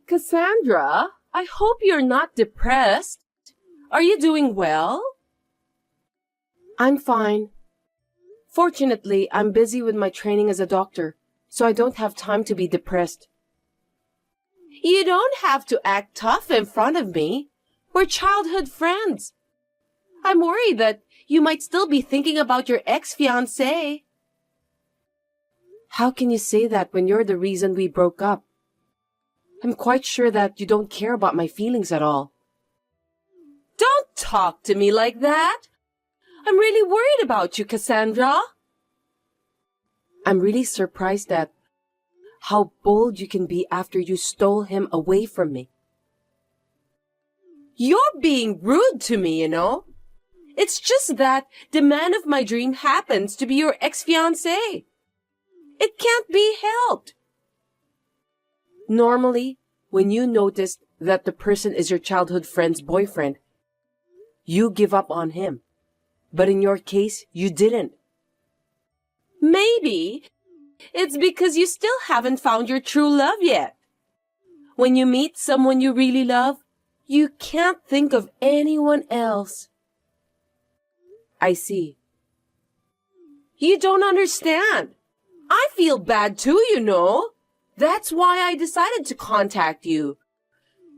Cassandra, I hope you're not depressed. Are you doing well? I'm fine. Fortunately, I'm busy with my training as a doctor, so I don't have time to be depressed. You don't have to act tough in front of me. We're childhood friends. I'm worried that you might still be thinking about your ex-fiancé. How can you say that when you're the reason we broke up? I'm quite sure that you don't care about my feelings at all. Don't talk to me like that. I'm really worried about you, Cassandra. I'm really surprised at how bold you can be after you stole him away from me. You're being rude to me, you know. It's just that the man of my dream happens to be your ex-fiancé. It can't be helped. Normally, when you notice that the person is your childhood friend's boyfriend, you give up on him. But in your case, you didn't. Maybe it's because you still haven't found your true love yet. When you meet someone you really love, you can't think of anyone else. I see. You don't understand. I feel bad too, you know. That's why I decided to contact you.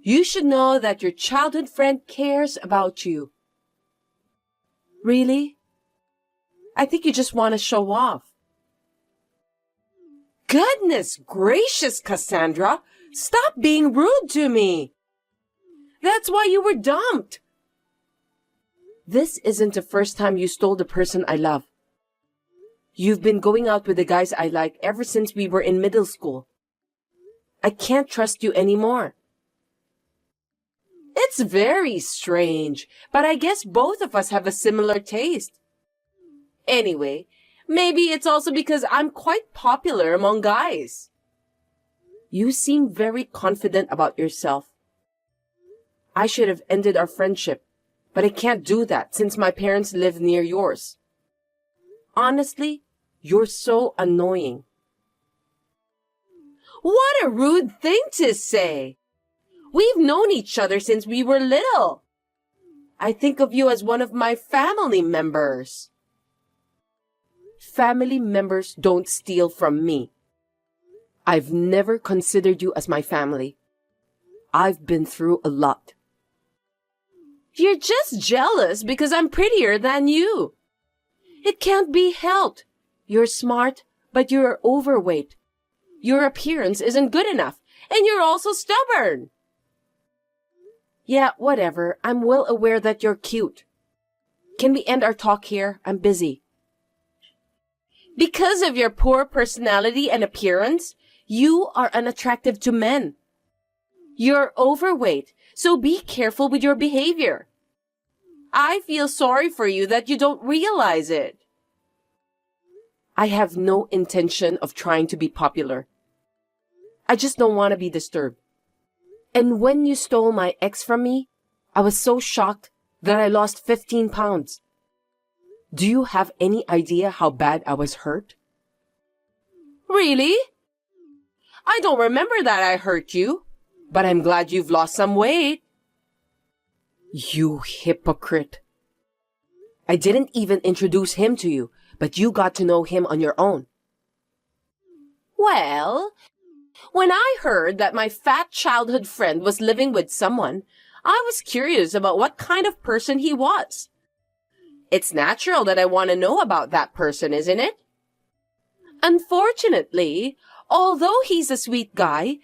You should know that your childhood friend cares about you. Really? I think you just want to show off. Goodness gracious, Cassandra! Stop being rude to me! That's why you were dumped. This isn't the first time you stole the person I love. You've been going out with the guys I like ever since we were in middle school. I can't trust you anymore. It's very strange, but I guess both of us have a similar taste. Anyway, maybe it's also because I'm quite popular among guys. You seem very confident about yourself. I should have ended our friendship, but I can't do that since my parents live near yours. Honestly, you're so annoying. What a rude thing to say! We've known each other since we were little. I think of you as one of my family members. Family members don't steal from me. I've never considered you as my family. I've been through a lot. You're just jealous because I'm prettier than you. It can't be helped. You're smart, but you're overweight. Your appearance isn't good enough, and you're also stubborn. Yeah, whatever. I'm well aware that you're cute. Can we end our talk here? I'm busy. Because of your poor personality and appearance, you are unattractive to men. You're overweight, so be careful with your behavior. I feel sorry for you that you don't realize it. I have no intention of trying to be popular. I just don't want to be disturbed. And when you stole my ex from me, I was so shocked that I lost 15 pounds. Do you have any idea how bad I was hurt? Really? I don't remember that I hurt you, but I'm glad you've lost some weight. You hypocrite. I didn't even introduce him to you, but you got to know him on your own. Well, when I heard that my fat childhood friend was living with someone, I was curious about what kind of person he was. It's natural that I want to know about that person, isn't it? Unfortunately, although he's a sweet guy,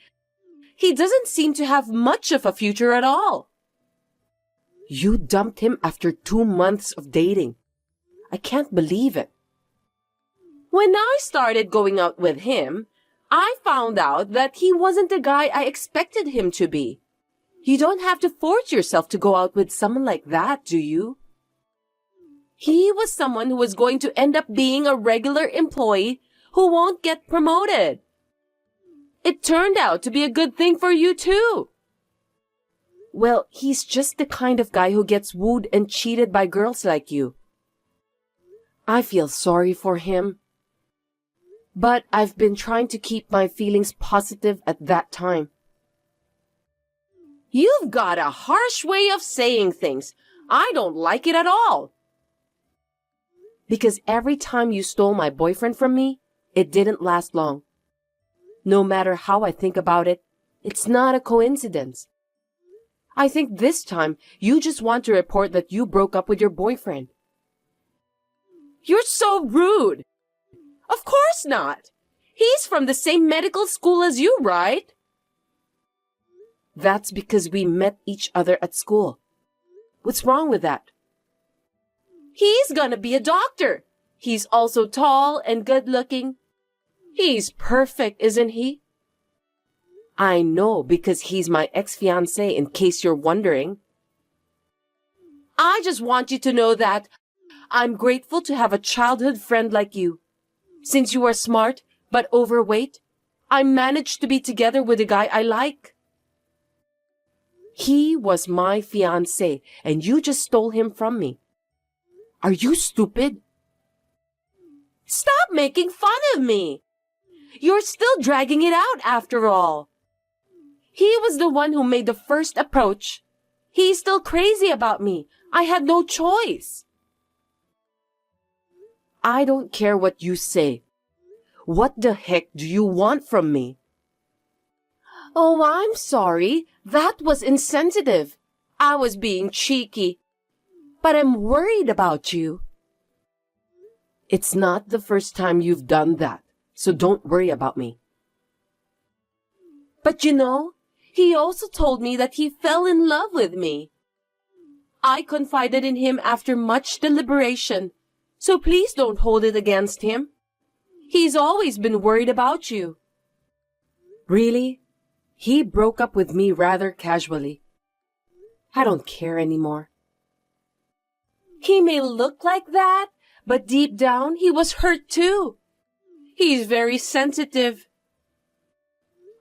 he doesn't seem to have much of a future at all. You dumped him after 2 months of dating. I can't believe it. When I started going out with him, I found out that he wasn't the guy I expected him to be. You don't have to force yourself to go out with someone like that, do you? He was someone who was going to end up being a regular employee who won't get promoted. It turned out to be a good thing for you too. Well, he's just the kind of guy who gets wooed and cheated by girls like you. I feel sorry for him. But I've been trying to keep my feelings positive at that time. You've got a harsh way of saying things. I don't like it at all. Because every time you stole my boyfriend from me, it didn't last long. No matter how I think about it, it's not a coincidence. I think this time you just want to report that you broke up with your boyfriend. You're so rude. Of course not. He's from the same medical school as you, right? That's because we met each other at school. What's wrong with that? He's gonna be a doctor. He's also tall and good-looking. He's perfect, isn't he? I know, because he's my ex-fiancé, in case you're wondering. I just want you to know that I'm grateful to have a childhood friend like you. Since you are smart but overweight, I managed to be together with a guy I like. He was my fiancé, and you just stole him from me. Are you stupid? Stop making fun of me. You're still dragging it out after all. He was the one who made the first approach. He's still crazy about me. I had no choice. I don't care what you say. What the heck do you want from me? Oh, I'm sorry. That was insensitive. I was being cheeky. But I'm worried about you. It's not the first time you've done that, so don't worry about me. But you know, he also told me that he fell in love with me. I confided in him after much deliberation, so please don't hold it against him. He's always been worried about you. Really? He broke up with me rather casually. I don't care anymore. He may look like that, but deep down he was hurt too. He's very sensitive.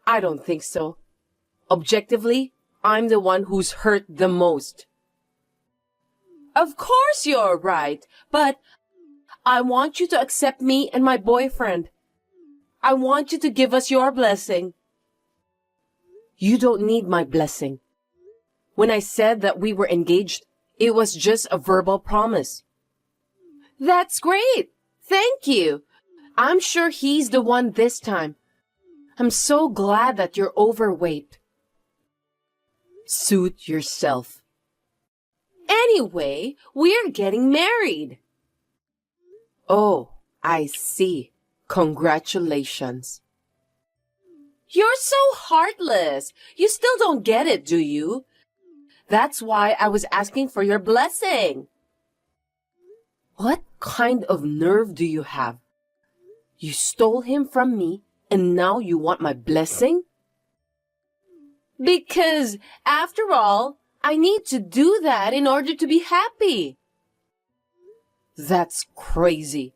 I don't think so. Objectively, I'm the one who's hurt the most. Of course you're right, but I want you to accept me and my boyfriend. I want you to give us your blessing. You don't need my blessing. When I said that we were engaged, it was just a verbal promise. That's great. Thank you. I'm sure he's the one this time. I'm so glad that you're overweight. Suit yourself. Anyway, we're getting married. Oh, I see. Congratulations. You're so heartless. You still don't get it, do you? That's why I was asking for your blessing. What kind of nerve do you have? You stole him from me, and now you want my blessing? Because, after all, I need to do that in order to be happy. That's crazy.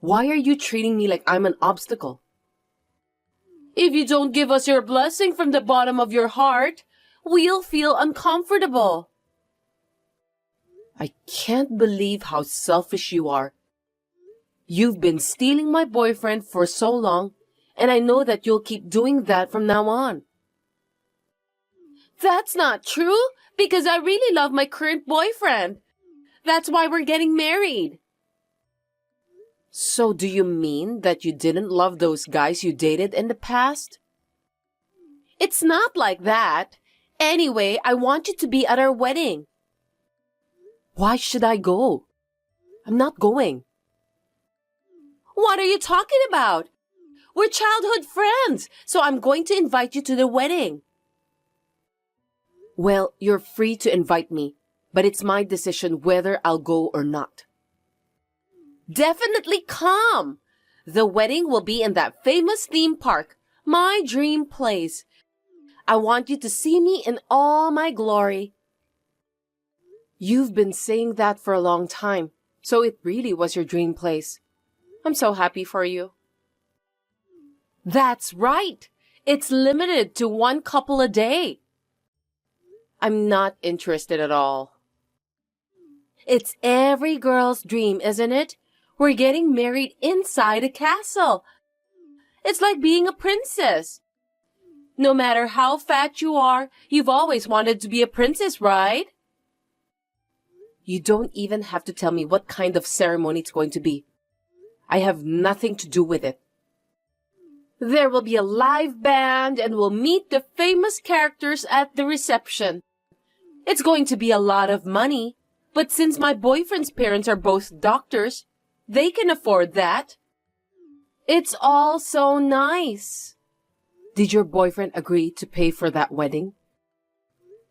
Why are you treating me like I'm an obstacle? If you don't give us your blessing from the bottom of your heart, we'll feel uncomfortable. I can't believe how selfish you are. You've been stealing my boyfriend for so long, and I know that you'll keep doing that from now on. That's not true, because I really love my current boyfriend. That's why we're getting married. So do you mean that you didn't love those guys you dated in the past? It's not like that. Anyway, I want you to be at our wedding. Why should I go? I'm not going. What are you talking about? We're childhood friends, so I'm going to invite you to the wedding. Well, you're free to invite me, but it's my decision whether I'll go or not. Definitely come. The wedding will be in that famous theme park, my dream place. I want you to see me in all my glory. You've been saying that for a long time, so it really was your dream place. I'm so happy for you. That's right. It's limited to 1 couple a day. I'm not interested at all. It's every girl's dream, isn't it? We're getting married inside a castle. It's like being a princess. No matter how fat you are, you've always wanted to be a princess, right? You don't even have to tell me what kind of ceremony it's going to be. I have nothing to do with it. There will be a live band and we'll meet the famous characters at the reception. It's going to be a lot of money, but since my boyfriend's parents are both doctors, they can afford that. It's all so nice. Did your boyfriend agree to pay for that wedding?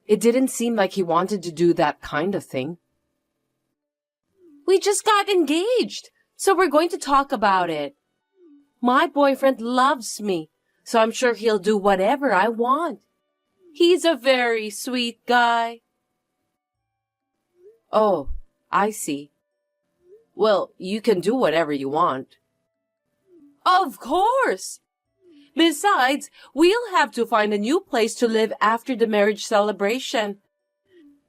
It didn't seem like he wanted to do that kind of thing. We just got engaged, so we're going to talk about it. My boyfriend loves me, so I'm sure he'll do whatever I want. He's a very sweet guy. Oh, I see. Well, you can do whatever you want. Of course! Besides, we'll have to find a new place to live after the marriage celebration.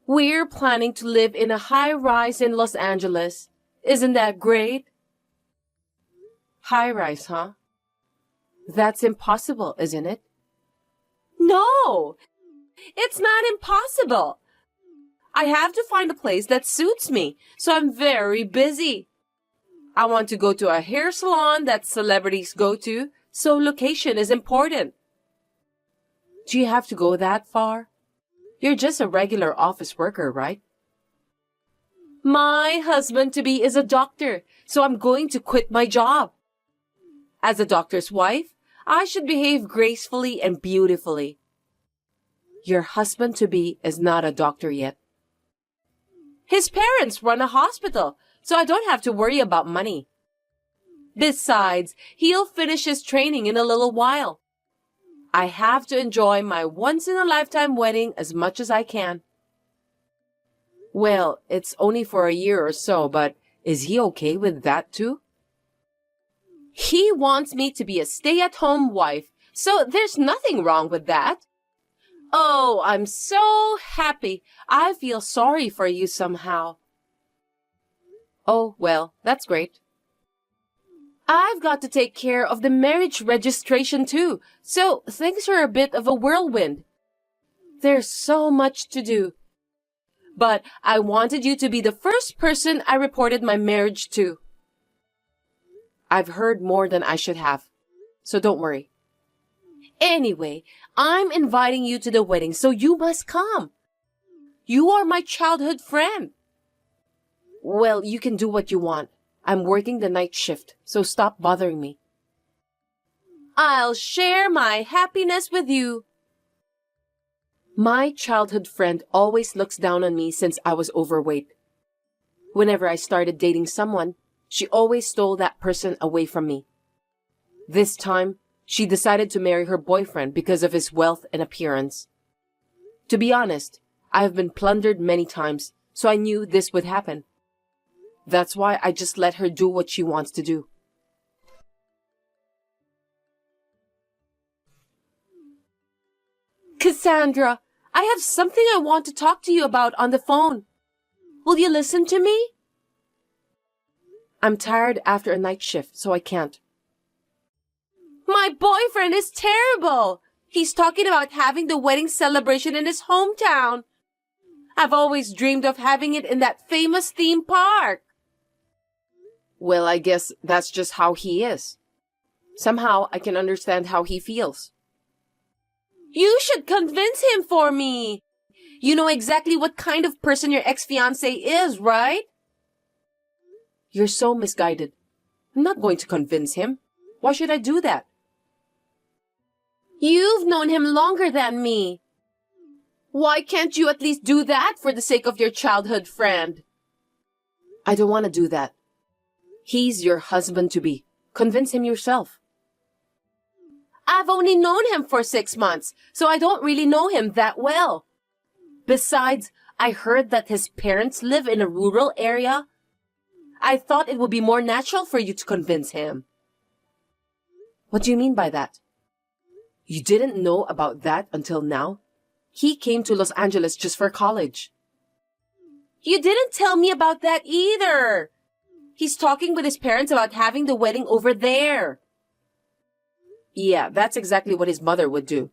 We're planning to live in a high-rise in Los Angeles. Isn't that great? High-rise, huh? That's impossible, isn't it? No! It's not impossible. I have to find a place that suits me, so I'm very busy. I want to go to a hair salon that celebrities go to, so location is important. Do you have to go that far? You're just a regular office worker, right? My husband-to-be is a doctor, so I'm going to quit my job. As a doctor's wife, I should behave gracefully and beautifully. Your husband-to-be is not a doctor yet. His parents run a hospital, so I don't have to worry about money. Besides, he'll finish his training in a little while. I have to enjoy my once-in-a-lifetime wedding as much as I can. Well, it's only for a year or so, but is he okay with that too? He wants me to be a stay-at-home wife, so there's nothing wrong with that. Oh, I'm so happy. I feel sorry for you somehow. Oh, well, that's great. I've got to take care of the marriage registration too, so things are a bit of a whirlwind. There's so much to do. But I wanted you to be the first person I reported my marriage to. I've heard more than I should have, so don't worry. Anyway, I'm inviting you to the wedding, so you must come. You are my childhood friend. Well, you can do what you want. I'm working the night shift, so stop bothering me. I'll share my happiness with you. My childhood friend always looks down on me since I was overweight. Whenever I started dating someone, she always stole that person away from me. This time, she decided to marry her boyfriend because of his wealth and appearance. To be honest, I have been plundered many times, so I knew this would happen. That's why I just let her do what she wants to do. Cassandra, I have something I want to talk to you about on the phone. Will you listen to me? I'm tired after a night shift, so I can't. My boyfriend is terrible. He's talking about having the wedding celebration in his hometown. I've always dreamed of having it in that famous theme park. Well, I guess that's just how he is. Somehow I can understand how he feels. You should convince him for me. You know exactly what kind of person your ex-fiancé is, right? You're so misguided. I'm not going to convince him. Why should I do that? You've known him longer than me. Why can't you at least do that for the sake of your childhood friend? I don't want to do that. He's your husband-to-be. Convince him yourself. I've only known him for 6 months, so I don't really know him that well. Besides, I heard that his parents live in a rural area. I thought it would be more natural for you to convince him. What do you mean by that? You didn't know about that until now? He came to Los Angeles just for college. You didn't tell me about that either. He's talking with his parents about having the wedding over there. Yeah, that's exactly what his mother would do.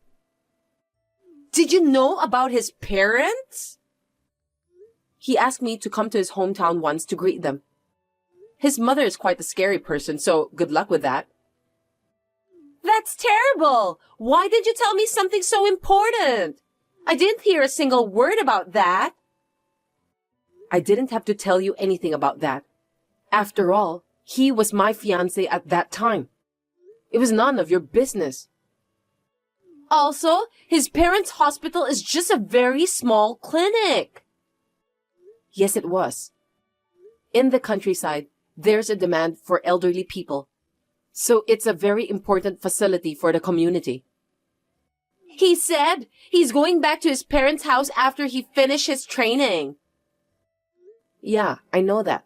Did you know about his parents? He asked me to come to his hometown once to greet them. His mother is quite a scary person, so good luck with that. That's terrible! Why did you tell me something so important? I didn't hear a single word about that. I didn't have to tell you anything about that. After all, he was my fiancé at that time. It was none of your business. Also, his parents' hospital is just a very small clinic. Yes, it was. In the countryside, there's a demand for elderly people. So it's a very important facility for the community. He said he's going back to his parents' house after he finished his training. Yeah, I know that.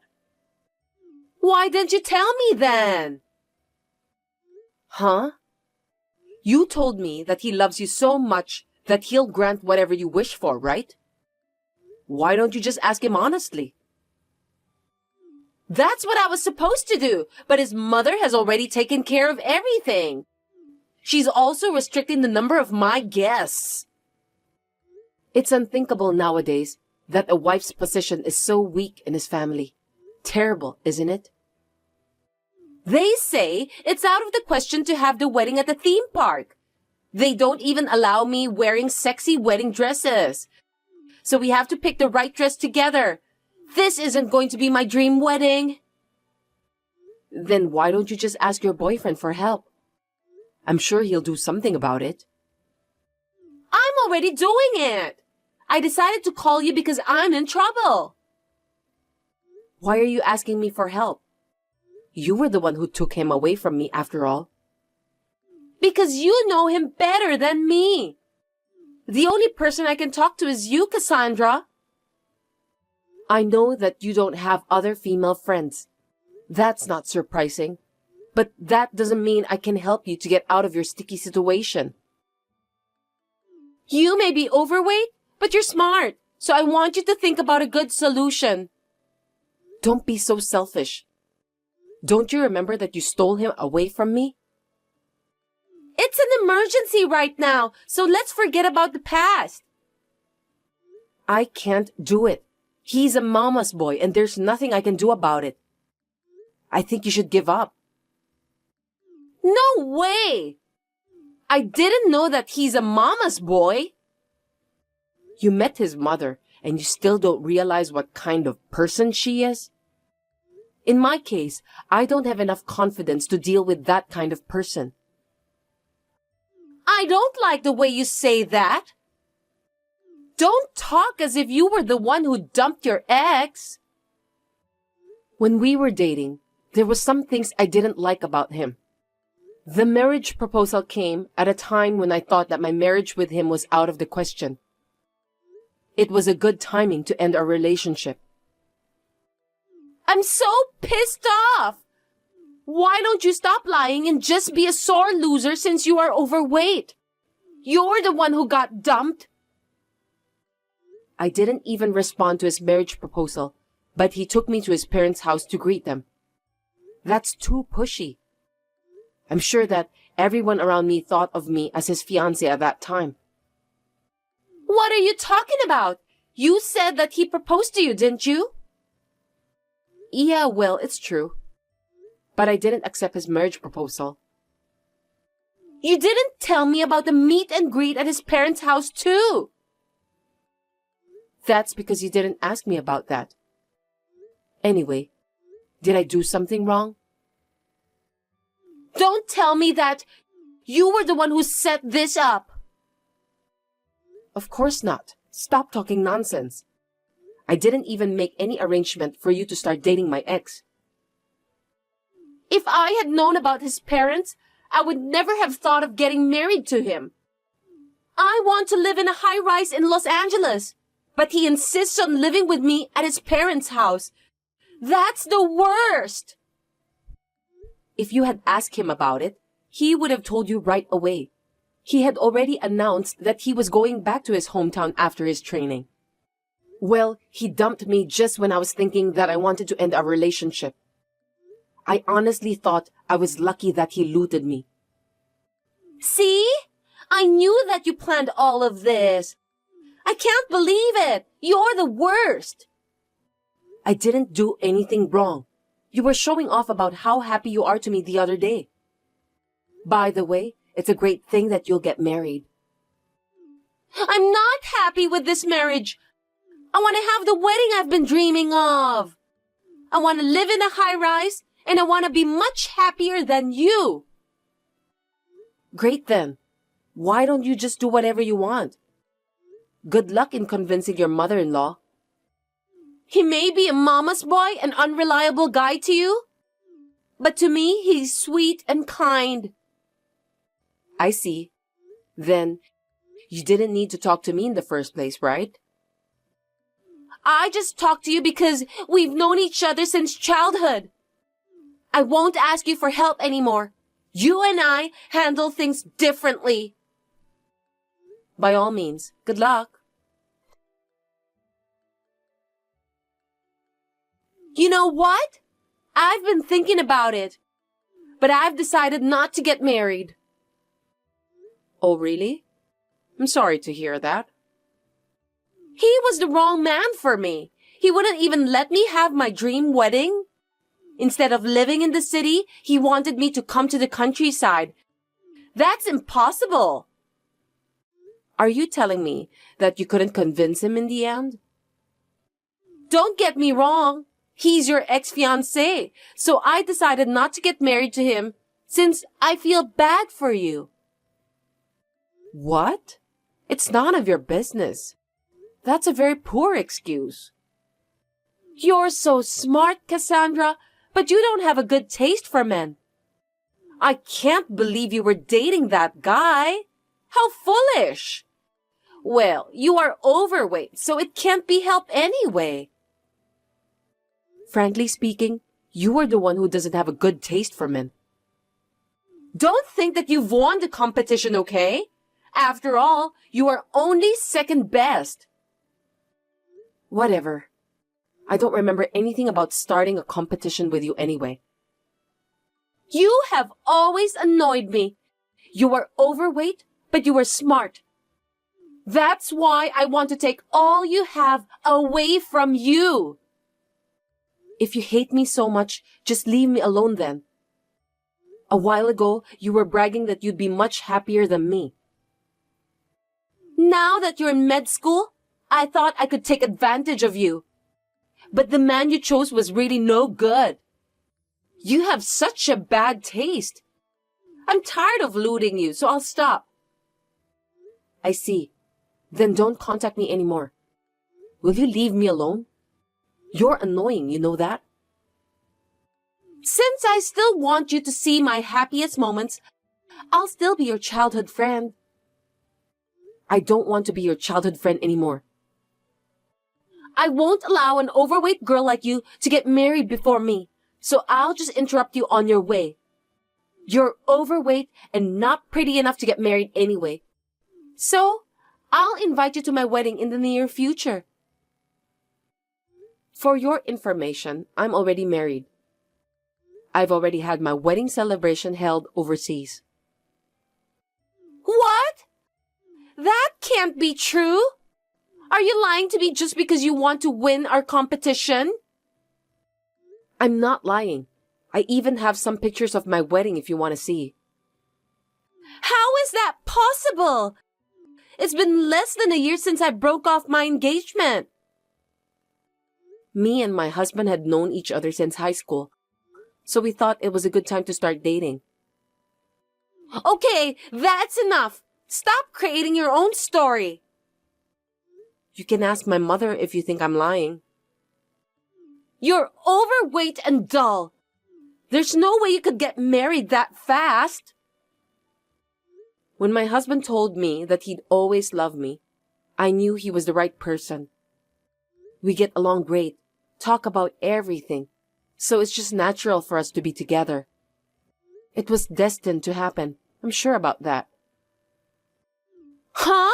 Why didn't you tell me then? Huh? You told me that he loves you so much that he'll grant whatever you wish for, right? Why don't you just ask him honestly? That's what I was supposed to do, but his mother has already taken care of everything. She's also restricting the number of my guests. It's unthinkable nowadays that a wife's position is so weak in his family. Terrible, isn't it? They say it's out of the question to have the wedding at the theme park. They don't even allow me wearing sexy wedding dresses. So we have to pick the right dress together. This isn't going to be my dream wedding. Then why don't you just ask your boyfriend for help? I'm sure he'll do something about it. I'm already doing it. I decided to call you because I'm in trouble. Why are you asking me for help? You were the one who took him away from me after all. Because you know him better than me. The only person I can talk to is you, Cassandra. I know that you don't have other female friends. That's not surprising. But that doesn't mean I can help you to get out of your sticky situation. You may be overweight, but you're smart. So I want you to think about a good solution. Don't be so selfish. Don't you remember that you stole him away from me? It's an emergency right now, so let's forget about the past. I can't do it. He's a mama's boy, and there's nothing I can do about it. I think you should give up. No way! I didn't know that he's a mama's boy. You met his mother, and you still don't realize what kind of person she is? In my case, I don't have enough confidence to deal with that kind of person. I don't like the way you say that. Don't talk as if you were the one who dumped your ex. When we were dating, there were some things I didn't like about him. The marriage proposal came at a time when I thought that my marriage with him was out of the question. It was a good timing to end our relationship. I'm so pissed off. Why don't you stop lying and just be a sore loser since you are overweight? You're the one who got dumped. I didn't even respond to his marriage proposal, but he took me to his parents' house to greet them. That's too pushy. I'm sure that everyone around me thought of me as his fiancé at that time. What are you talking about? You said that he proposed to you, didn't you? Yeah, well, it's true. But I didn't accept his marriage proposal. You didn't tell me about the meet and greet at his parents' house, too. That's because you didn't ask me about that. Anyway, did I do something wrong? Don't tell me that you were the one who set this up. Of course not. Stop talking nonsense. I didn't even make any arrangement for you to start dating my ex. If I had known about his parents, I would never have thought of getting married to him. I want to live in a high-rise in Los Angeles, but he insists on living with me at his parents' house. That's the worst! If you had asked him about it, he would have told you right away. He had already announced that he was going back to his hometown after his training. Well, he dumped me just when I was thinking that I wanted to end our relationship. I honestly thought I was lucky that he looted me. See? I knew that you planned all of this. I can't believe it. You're the worst. I didn't do anything wrong. You were showing off about how happy you are to me the other day. By the way, it's a great thing that you'll get married. I'm not happy with this marriage. I want to have the wedding I've been dreaming of. I want to live in a high-rise, and I want to be much happier than you. Great then. Why don't you just do whatever you want? Good luck in convincing your mother-in-law. He may be a mama's boy, an unreliable guy to you, but to me, he's sweet and kind. I see. Then, you didn't need to talk to me in the first place, right? I just talked to you because we've known each other since childhood. I won't ask you for help anymore. You and I handle things differently. By all means, good luck. You know what? I've been thinking about it, but I've decided not to get married. Oh, really? I'm sorry to hear that. He was the wrong man for me. He wouldn't even let me have my dream wedding. Instead of living in the city, he wanted me to come to the countryside. That's impossible. Are you telling me that you couldn't convince him in the end? Don't get me wrong. He's your ex-fiancé, so I decided not to get married to him since I feel bad for you. What? It's none of your business. That's a very poor excuse. You're so smart, Cassandra, but you don't have a good taste for men. I can't believe you were dating that guy. How foolish. Well, you are overweight, so it can't be helped anyway. Frankly speaking, you are the one who doesn't have a good taste for men. Don't think that you've won the competition, okay? After all, you are only second best. Whatever. I don't remember anything about starting a competition with you anyway. You have always annoyed me. You are overweight, but you are smart. That's why I want to take all you have away from you. If you hate me so much, just leave me alone then. A while ago, you were bragging that you'd be much happier than me. Now that you're in med school, I thought I could take advantage of you. But the man you chose was really no good. You have such a bad taste. I'm tired of looting you, so I'll stop. I see. Then don't contact me anymore. Will you leave me alone? You're annoying, you know that? Since I still want you to see my happiest moments, I'll still be your childhood friend. I don't want to be your childhood friend anymore. I won't allow an overweight girl like you to get married before me, so I'll just interrupt you on your way. You're overweight and not pretty enough to get married anyway. So, I'll invite you to my wedding in the near future. For your information, I'm already married. I've already had my wedding celebration held overseas. What? That can't be true. Are you lying to me just because you want to win our competition? I'm not lying. I even have some pictures of my wedding if you want to see. How is that possible? It's been less than a year since I broke off my engagement. Me and my husband had known each other since high school, so we thought it was a good time to start dating. Okay, that's enough. Stop creating your own story. You can ask my mother if you think I'm lying. You're overweight and dull. There's no way you could get married that fast. When my husband told me that he'd always love me, I knew he was the right person. We get along great, talk about everything, so it's just natural for us to be together. It was destined to happen. I'm sure about that. Huh?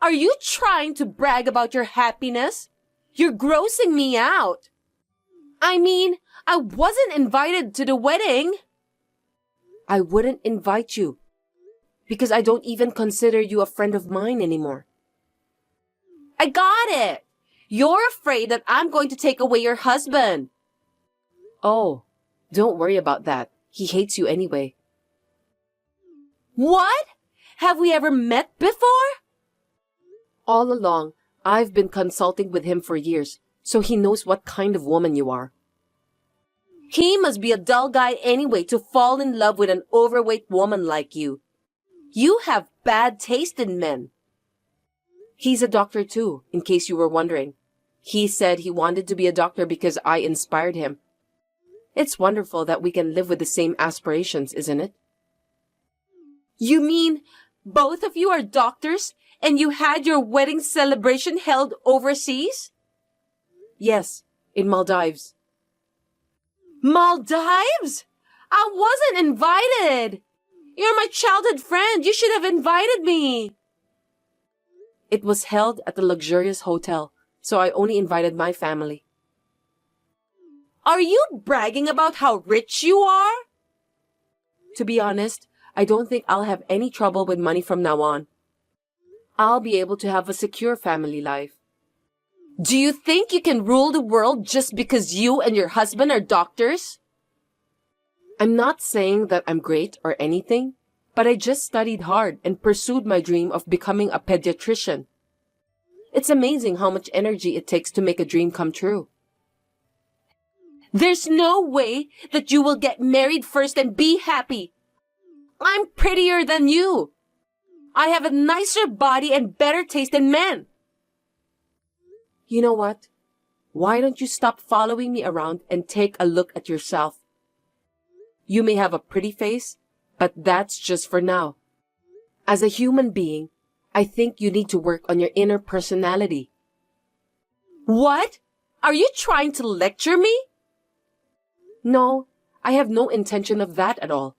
Are you trying to brag about your happiness? You're grossing me out. I mean, I wasn't invited to the wedding. I wouldn't invite you because I don't even consider you a friend of mine anymore. I got it! You're afraid that I'm going to take away your husband. Oh, don't worry about that. He hates you anyway. What? Have we ever met before? All along, I've been consulting with him for years, so he knows what kind of woman you are. He must be a dull guy anyway to fall in love with an overweight woman like you. You have bad taste in men. He's a doctor too, in case you were wondering. He said he wanted to be a doctor because I inspired him. It's wonderful that we can live with the same aspirations, isn't it? You mean both of you are doctors and you had your wedding celebration held overseas? Yes, in Maldives. Maldives? I wasn't invited. You're my childhood friend. You should have invited me. It was held at a luxurious hotel, so I only invited my family. Are you bragging about how rich you are? To be honest, I don't think I'll have any trouble with money from now on. I'll be able to have a secure family life. Do you think you can rule the world just because you and your husband are doctors? I'm not saying that I'm great or anything, but I just studied hard and pursued my dream of becoming a pediatrician. It's amazing how much energy it takes to make a dream come true. There's no way that you will get married first and be happy. I'm prettier than you. I have a nicer body and better taste in men. You know what? Why don't you stop following me around and take a look at yourself? You may have a pretty face, but that's just for now. As a human being, I think you need to work on your inner personality. What? Are you trying to lecture me? No, I have no intention of that at all.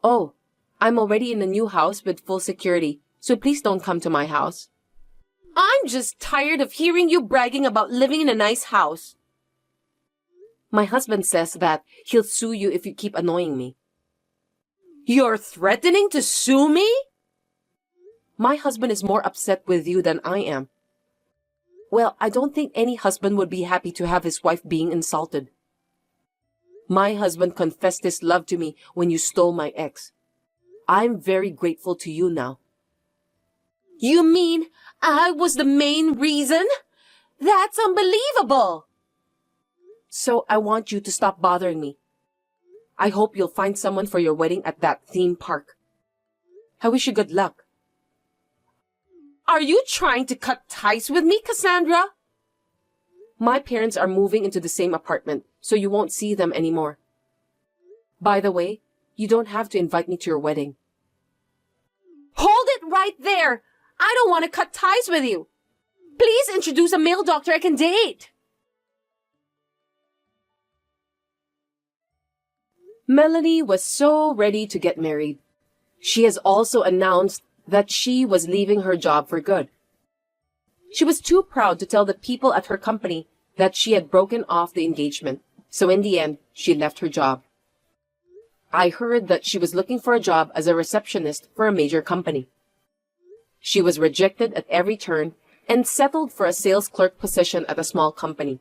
Oh, I'm already in a new house with full security, so please don't come to my house. I'm just tired of hearing you bragging about living in a nice house. My husband says that he'll sue you if you keep annoying me. You're threatening to sue me? My husband is more upset with you than I am. Well, I don't think any husband would be happy to have his wife being insulted. My husband confessed his love to me when you stole my ex. I'm very grateful to you now. You mean I was the main reason? That's unbelievable. So I want you to stop bothering me. I hope you'll find someone for your wedding at that theme park. I wish you good luck. Are you trying to cut ties with me, Cassandra? My parents are moving into the same apartment, so you won't see them anymore. By the way, you don't have to invite me to your wedding. Hold it right there! I don't want to cut ties with you. Please introduce a male doctor I can date. Melanie was so ready to get married. She has also announced that she was leaving her job for good. She was too proud to tell the people at her company that she had broken off the engagement, so in the end, she left her job. I heard that she was looking for a job as a receptionist for a major company. She was rejected at every turn and settled for a sales clerk position at a small company.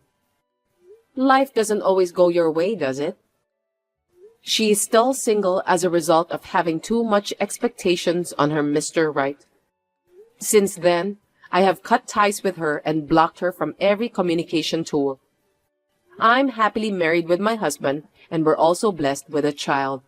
Life doesn't always go your way, does it? She is still single as a result of having too much expectations on her Mr. Right. Since then, I have cut ties with her and blocked her from every communication tool. I'm happily married with my husband, and we're also blessed with a child.